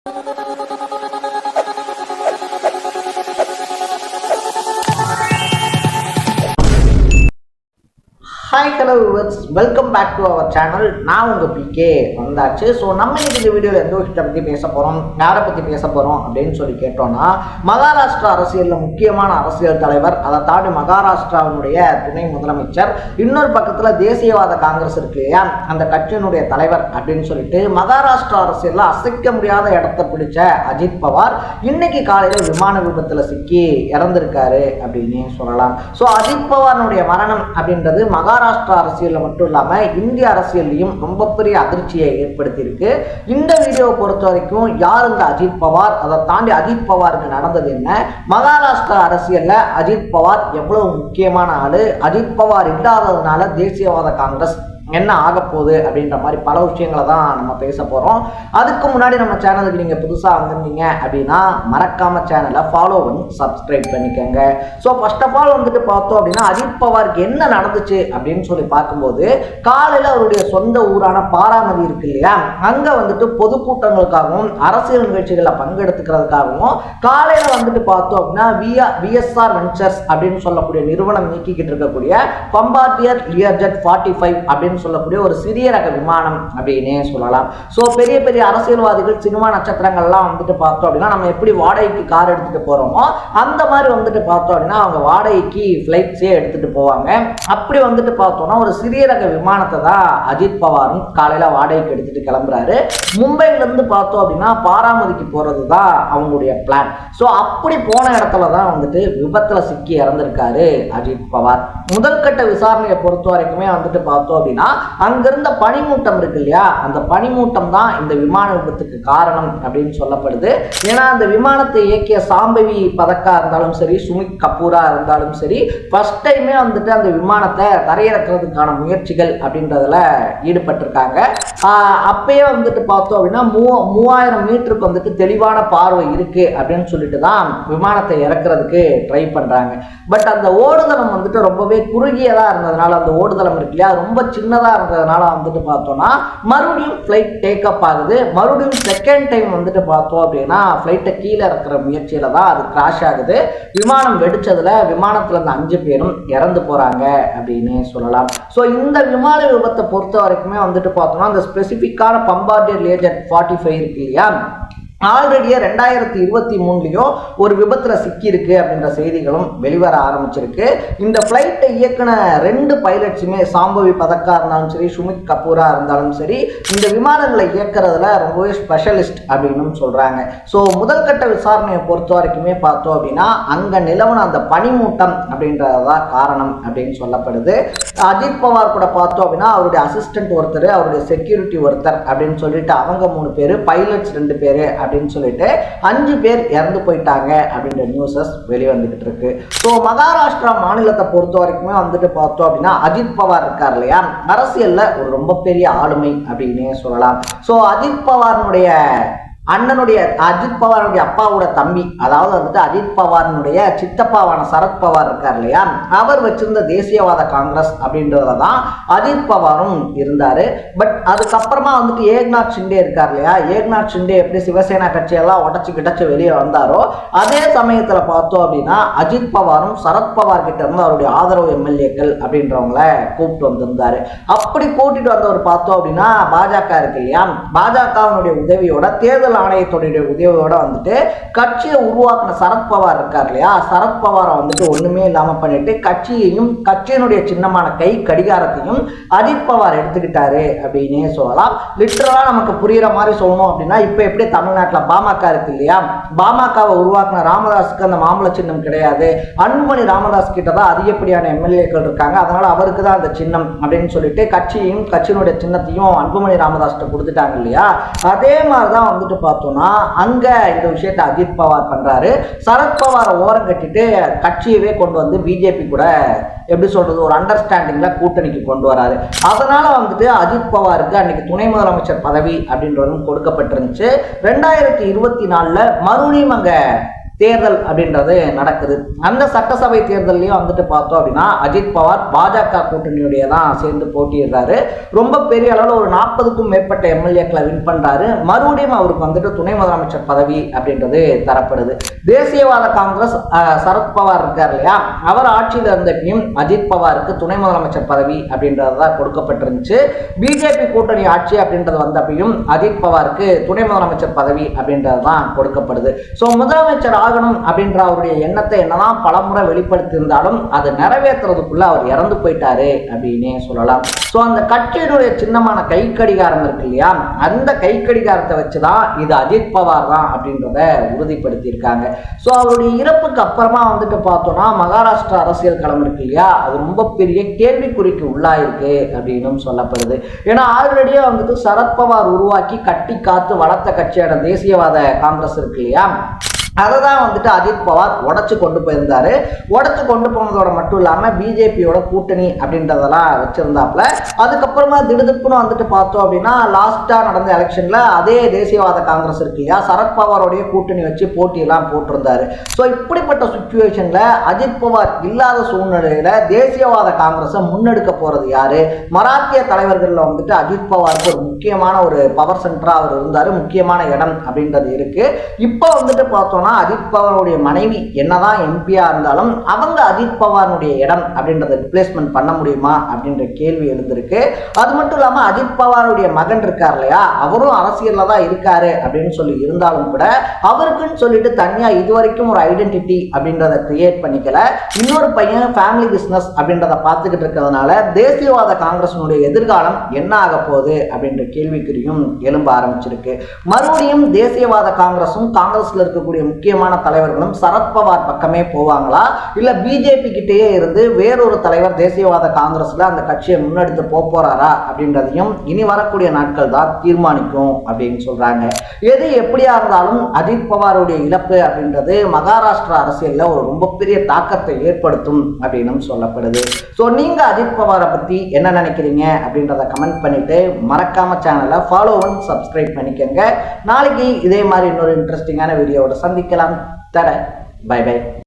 Hi, hello viewers, welcome back to our channel. நான் உங்க PK வந்தாச்சு. ஸோ நம்ம இன்னைக்கு இந்த வீடியோவில் எந்த விஷயத்தை பற்றி பேச போகிறோம், யாரை பற்றி பேச போகிறோம் அப்படின்னு சொல்லி கேட்டோம்னா, மகாராஷ்டிரா அரசியலில் முக்கியமான அரசியல் தலைவர், அதை தாண்டி மகாராஷ்டிராவினுடைய துணை முதலமைச்சர், இன்னொரு பக்கத்தில் தேசியவாத காங்கிரஸ் இருக்கு இல்லையா, அந்த கட்சியினுடைய தலைவர் அப்படின்னு சொல்லிட்டு மகாராஷ்டிரா அரசியலில் அசைக்க முடியாத இடத்த பிடிச்ச அஜித் பவார் இன்னைக்கு காலையில் விமான விபத்தில் சிக்கி இறந்திருக்காரு அப்படின்னு சொல்லலாம். ஸோ அஜித் பவாரினுடைய மரணம் அப்படின்றது மகாராஷ்டிரா அரசியலில் மட்டும் இல்லாமல் இந்திய அரசியலையும் ரொம்ப பெரிய அதிர்ச்சியை ஏற்படுத்தியிருக்கு. இந்த வீடியோவை பொறுத்த வரைக்கும் யார் இந்த அஜித் பவார், அதை தாண்டி அஜித் பவாருக்கு நடந்தது என்ன, மகாராஷ்டிரா அரசியலில் அஜித் பவார் எவ்வளவு முக்கியமான ஆளு, அஜித் பவார் இல்லாததுனால தேசியவாத காங்கிரஸ் என்ன ஆக போகுது அப்படின்ற மாதிரி பல விஷயங்களை தான் நம்ம பேச போகிறோம். அதுக்கு முன்னாடி நம்ம சேனலுக்கு நீங்கள் புதுசாக வந்திருந்தீங்க அப்படின்னா மறக்காம சேனலை ஃபாலோ பண்ணி சப்ஸ்கிரைப் பண்ணிக்கோங்க. ஸோ ஃபர்ஸ்ட் ஆஃப் ஆல் வந்துட்டு பார்த்தோம் அப்படின்னா அஜித் பவாருக்கு என்ன நடந்துச்சு அப்படின்னு சொல்லி பார்க்கும்போது, காலையில் அவருடைய சொந்த ஊரான பாராமதி இருக்கு இல்லையா, அங்கே வந்துட்டு பொதுக்கூட்டங்களுக்காகவும் அரசியல் நிகழ்ச்சிகளில் பங்கெடுத்துக்கிறதுக்காகவும் காலையில் வந்துட்டு பார்த்தோம் அப்படின்னா விஎஸ்ஆர் வெஞ்சர்ஸ் அப்படின்னு சொல்லக்கூடிய நிறுவனம் நீக்கிக்கிட்டு இருக்கக்கூடிய பம்பார்டியர் லியர்ஜெட் 45 அப்படின்னு சொல்லக்கூடிய ஒரு சிறிய ரக விமானம் அப்படின்னே சொல்லலாம். ஸோ பெரிய பெரிய அரசியல்வாதிகள், சினிமா நட்சத்திரங்கள்லாம் வந்துட்டு பார்த்தோம் அப்படின்னா நம்ம எப்படி வாடகைக்கு கார் எடுத்துட்டு போறோமோ அந்த மாதிரி வந்துட்டு பார்த்தோம் அப்படின்னா அவங்க வாடகைக்கு ஃபிளைட்ஸே எடுத்துட்டு போவாங்க. அப்படி வந்துட்டு பார்த்தோம்னா ஒரு சிறிய ரக விமானத்தை தான் அஜித் பவாரும் காலையில வாடகைக்கு எடுத்துட்டு கிளம்புறாரு. மும்பைல இருந்து பார்த்தோம் அப்படின்னா பாராமதிக்கு போறது தான் அவங்களுடைய பிளான். ஸோ அப்படி போன இடத்துல தான் வந்துட்டு விபத்துல சிக்கி இறந்திருக்காரு அஜித் பவார். முதல் கட்ட விசாரணையை பொறுத்த வரைக்குமே வந்துட்டு பார்த்தோம் அப்படின்னா அங்கிருந்த பனிமூட்டம் இருக்கு இல்லையா, அந்த பனிமூட்டம் தான் இந்த விமான விபத்துக்கு காரணம் அப்படின்னு சொல்லப்படுது. ஏன்னா அந்த விமானத்தை இயக்கிய சாம்பவி பதக்கா இருந்தாலும் சரி, சுமித் கபூரா இருந்தாலும் சரி, ஃபர்ஸ்ட் டைமே வந்துட்டு அந்த விமானத்தை தரையிறக்கிறதுக்கான முயற்சிகள் அப்படின்றதுல ஈடுபட்டிருக்காங்க. அப்பயே வந்துட்டு பார்த்தோம் அப்படின்னா 3000 மீட்டருக்கு வந்துட்டு தெளிவான பார்வை இருக்கு அப்படின்னு சொல்லிட்டு தான் விமானத்தை இறக்குறதுக்கு ட்ரை பண்றாங்க. பட் அந்த ஓடுதளம் வந்துட்டு ரொம்பவே குறுகியதா இருந்ததுனால, அந்த ஓடுதளம் இருக்கு இல்லையா ரொம்ப சின்னதா இருந்ததுனால வந்துட்டு பார்த்தோம்னா மறுபடியும் ஃபிளைட் டேக் அப் ஆகுது. மறுபடியும் செகண்ட் டைம் வந்துட்டு பார்த்தோம் அப்படின்னா ஃபிளைட்டை கீழே இருக்கிற முயற்சியில தான் அது கிராஷ் ஆகுது. விமானம் வெடிச்சதுல விமானத்துல இருந்து 5 பேரும் இறந்து போறாங்க அப்படின்னு சொல்லலாம். ஸோ இந்த விமான விபத்தை பொறுத்த வரைக்குமே வந்துட்டு பார்த்தோம்னா அந்த ஸ்பெசிஃபிக்கான பம்பார்டியர் லியர்ஜெட் 45 இருக்கு இல்லையா, ஆல்ரெடியே 2023 ஒரு விபத்துல சிக்கி இருக்கு அப்படின்ற செய்திகளும் வெளிவர ஆரம்பிச்சிருக்கு. இந்த பிளைட்டை இயக்குன 2 பைலட்ஸுமே சாம்பவி பதக்கா இருந்தாலும் சரி, சுமித் கபூரா இருந்தாலும் சரி, இந்த விமானங்களை இயக்குறதுல ரொம்பவே ஸ்பெஷலிஸ்ட் அப்படின்னு சொல்றாங்க. ஸோ முதல் கட்ட விசாரணையை பொறுத்த வரைக்குமே பார்த்தோம் அப்படின்னா அங்க நிலவன அந்த பனிமூட்டம் அப்படின்றதான் காரணம் அப்படின்னு சொல்லப்படுது. அஜித் பவார் கூட பார்த்தோம் அப்படின்னா அவருடைய அசிஸ்டன்ட் ஒருத்தர், அவருடைய செக்யூரிட்டி ஒருத்தர் அப்படின்னு சொல்லிட்டு அவங்க 3 பேர், பைலட்ஸ் 2 பேர் அப்படின்னு சொல்லிட்டு 5 பேர் இறந்து போயிட்டாங்க அப்படின்ற நியூஸஸ் வெளிவந்துகிட்டு இருக்கு. ஸோ மகாராஷ்டிரா மாநிலத்தை பொறுத்த வரைக்குமே வந்துட்டு பார்த்தோம் அப்படின்னா அஜித் பவார் இருக்கார் இல்லையா, அரசியல்ல ஒரு ரொம்ப பெரிய ஆளுமை அப்படின்னே சொல்லலாம். ஸோ அஜித் பவாரினுடைய அண்ணனுடைய, அஜித் பவாருடைய அப்பாவோட தம்பி, அதாவது வந்துட்டு அஜித் பவாரினுடைய சித்தப்பாவான சரத் பவார் இருக்கார் இல்லையா, அவர் வச்சிருந்த தேசியவாத காங்கிரஸ் அப்படின்றதுல தான் அஜித் பவாரும் இருந்தாரு. பட் அதுக்கப்புறமா வந்துட்டு ஏக்நாத் ஷிண்டே இருக்கார் இல்லையா, ஏக்நாத் ஷிண்டே எப்படி சிவசேனா கட்சியெல்லாம் உடச்சு கிடச்சு வெளியே வந்தாரோ அதே சமயத்துல பார்த்தோம் அப்படின்னா அஜித் பவாரும் சரத் பவார் கிட்ட இருந்து அவருடைய ஆதரவு எம்எல்ஏக்கள் அப்படின்றவங்கள கூப்பிட்டு வந்திருந்தாரு. அப்படி கூட்டிட்டு வந்தவர் பார்த்தோம் அப்படின்னா பாஜக இருக்கு இல்லையா, பாஜகவினுடைய உதவியோட, தேர்தல் ஆணையத்துடைய உதவியோட வந்துட்டு கட்சியை உருவாக்கின சரத் பவார் இருக்கார் இல்லையா, சரத் பவாரை வந்துட்டு ஒண்ணுமே இல்லாம பண்ணிட்டு கட்சியையும் கட்சியினுடைய சின்னமான கை கடிகாரத்தையும் அஜித் பவார் எடுத்துக்கிட்டாரு அப்படின்னே சொல்லலாம். லிட்டரலா நமக்கு புரியுற மாதிரி சொல்லணும் அப்படின்னா இப்ப எப்படி தமிழ்நாட்டில் பாமக இருக்கு இல்லையா, பாமகவை உருவாக்கின ராமதாஸுக்கு அந்த மாம்பழ சின்னம் கிடையாது, அன்புமணி ராமதாஸ் கிட்ட தான் அதிகப்படியான எம்எல்ஏக்கள் இருக்காங்க, அதனால அவருக்கு தான் அந்த சின்னம் அப்படின்னு சொல்லிட்டு கட்சியையும் கட்சியினுடைய சின்னத்தையும் அன்புமணி ராமதாஸ் கொடுத்துட்டாங்க இல்லையா, அதே மாதிரிதான் வந்துட்டு பார்த்தோம்னா அங்க இந்த விஷயத்தை அஜித் பவார் பண்றாரு. சரத் பவாரை ஓரம் கட்டிட்டு கட்சியவே கொண்டு வந்து பிஜேபி கூட எப்படி சொல்றது ஒரு அண்டர்ஸ்டாண்டிங்ல கூட்டணிக்கு கொண்டு வராரு. அதனால வந்துட்டு அஜித் பவாருக்கு அன்னைக்கு துணை முதலமைச்சர் பதவி அப்படின்றதும் கொடுக்கப்பட்டிருந்துச்சு. 2024 மறுபடியும் அங்க தேர்தல் அப்படின்றது நடக்குது. அந்த சட்டசபை தேர்தலையும் வந்துட்டு பார்த்தோம் அப்படின்னா அஜித் பவார் பாஜக கூட்டணியுடைய தான் சேர்ந்து போட்டியிடுறாரு. ரொம்ப பெரிய அளவில் ஒரு 40க்கும் மேற்பட்ட எம்எல்ஏக்களை வின் பண்றாரு. மறுபடியும் அவருக்கு வந்துட்டு துணை முதலமைச்சர் பதவி அப்படின்றது தரப்படுது. தேசியவாத காங்கிரஸ் சரத்பவார் இருக்கார் இல்லையா, அவர் ஆட்சியில் இருந்தப்பையும் அஜித் பவாருக்கு துணை முதலமைச்சர் பதவி அப்படின்றது தான் கொடுக்கப்பட்டிருந்துச்சு. பிஜேபி கூட்டணி ஆட்சி அப்படின்றது வந்தப்பையும் அஜித் பவாருக்கு துணை முதலமைச்சர் பதவி அப்படின்றது தான் கொடுக்கப்படுது. ஸோ முதலமைச்சர் ஆகணும் அப்படின்ற அவருடைய எண்ணத்தை என்னதான் பலமுறை வெளிப்படுத்தி இருந்தாலும் அது நிறைவேற்றுறதுக்குள்ள அவர் இறந்து போயிட்டாரு அப்படின்னே சொல்லலாம். ஸோ அந்த கட்சியினுடைய சின்னமான கை கடிகாரம் இருக்கு இல்லையா, அந்த கை கடிகாரத்தை வச்சுதான் இது அஜித் பவார் தான் அப்படின்றத உறுதிப்படுத்தி இருக்காங்க. ஸோ அவருடைய இறப்புக்கு அப்புறமா வந்துட்டு பார்த்தோம்னா மகாராஷ்டிரா அரசியல் களம் இருக்கு இல்லையா, அது ரொம்ப பெரிய கேள்விக்குறிக்கு உள்ளாயிருக்கு அப்படின்னு சொல்லப்படுது. ஏன்னா ஆல்ரெடியே வந்துட்டு சரத்பவார் உருவாக்கி கட்டி காத்து வளர்த்த கட்சியான தேசியவாத காங்கிரஸ் இருக்கு இல்லையா, அதை தான் வந்துட்டு அஜித் பவார் உடச்சு கொண்டு போயிருந்தாரு. உடச்சு கொண்டு போனதோட மட்டும் இல்லாமல் பிஜேபியோட கூட்டணி அப்படின்றதெல்லாம் வச்சிருந்தாப்புல. அதுக்கப்புறமா திடுதுப்புன்னு வந்துட்டு பார்த்தோம் அப்படின்னா லாஸ்ட்டாக நடந்த எலெக்ஷனில் அதே தேசியவாத காங்கிரஸ் இருக்கு இல்லையா, சரத்பவாரோடைய கூட்டணி வச்சு போட்டியெல்லாம் போட்டிருந்தாரு. ஸோ இப்படிப்பட்ட சுச்சுவேஷனில் அஜித் பவார் இல்லாத சூழ்நிலையில் தேசியவாத காங்கிரஸை முன்னெடுக்க போகிறது யாரு? மராத்திய தலைவர்களில் வந்துட்டு அஜித் பவாருக்கு ஒரு முக்கியமான ஒரு பவர் சென்டராக அவர் இருந்தார், முக்கியமான இடம் அப்படின்றது இருக்கு. இப்போ வந்துட்டு பார்த்தோம் அஜித் பவாருடைய மனைவி என்னதான் எம்பியா இருந்தாலும் அவங்க அஜித் பவாருடைய இடம் அப்படின்றத ரிப்ளேஸ்மெண்ட் பண்ண முடியுமா அப்படின்ற கேள்வி எழுந்திருக்கு. அது மட்டும் இல்லாம அஜித் பவாருடைய மகன் இருக்கார் இல்லையா, அவரும் அரசியல்ல தான் இருக்காரு அப்படின்னு சொல்லி இருந்தாலும் கூட அவருக்குன்னு சொல்லிட்டு தனியா இதுவரைக்கும் ஒரு ஐடென்டிட்டி அப்படின்றத கிரியேட் பண்ணிக்கல. இன்னொரு பையன் ஃபேமிலி பிசினஸ் அப்படின்றத பார்த்துக்கிட்டு இருக்கிறதுனால தேசியவாத காங்கிரஸினுடைய எதிர்காலம் என்ன ஆக போகுது அப்படின்ற கேள்விக்குறியும் எழும்ப ஆரம்பிச்சிருக்கு. மறுபடியும் தேசியவாத காங்கிரஸும் காங்கிரஸ்ல இருக்கக்கூடிய முக்கியமான தலைவர்களும் சரத்பவார் பக்கமே போவாங்களா, இல்ல பிஜேபி கிட்டேயே இருந்து வேறொரு தலைவர் தேசியவாத காங்கிரஸ்ல அந்த கட்சியை முன்னெடுத்து போறாரா அப்படின்றதையும் இனி வரக்கூடிய நாட்கள் தான் தீர்மானிக்கும் அப்படின்னு சொல்றாங்க. எது எப்படியா இருந்தாலும் அஜித் பவாருடைய இழப்பு அப்படின்றது மகாராஷ்டிரா அரசியல்ல ஒரு ரொம்ப பெரிய தாக்கத்தை ஏற்படுத்தும் அப்படின்னு சொல்லப்படுது. ஸோ நீங்க அஜித் பவாரை பத்தி என்ன நினைக்கிறீங்க அப்படின்றத கமெண்ட் பண்ணிட்டு மறக்காம சேனலை ஃபாலோ அண்ட் சப்ஸ்கிரைப் பண்ணிக்கோங்க. நாளைக்கு இதே மாதிரி இன்னொரு இன்ட்ரெஸ்டிங்கான வீடியோவோட சந்திக்கலாம். Bye by.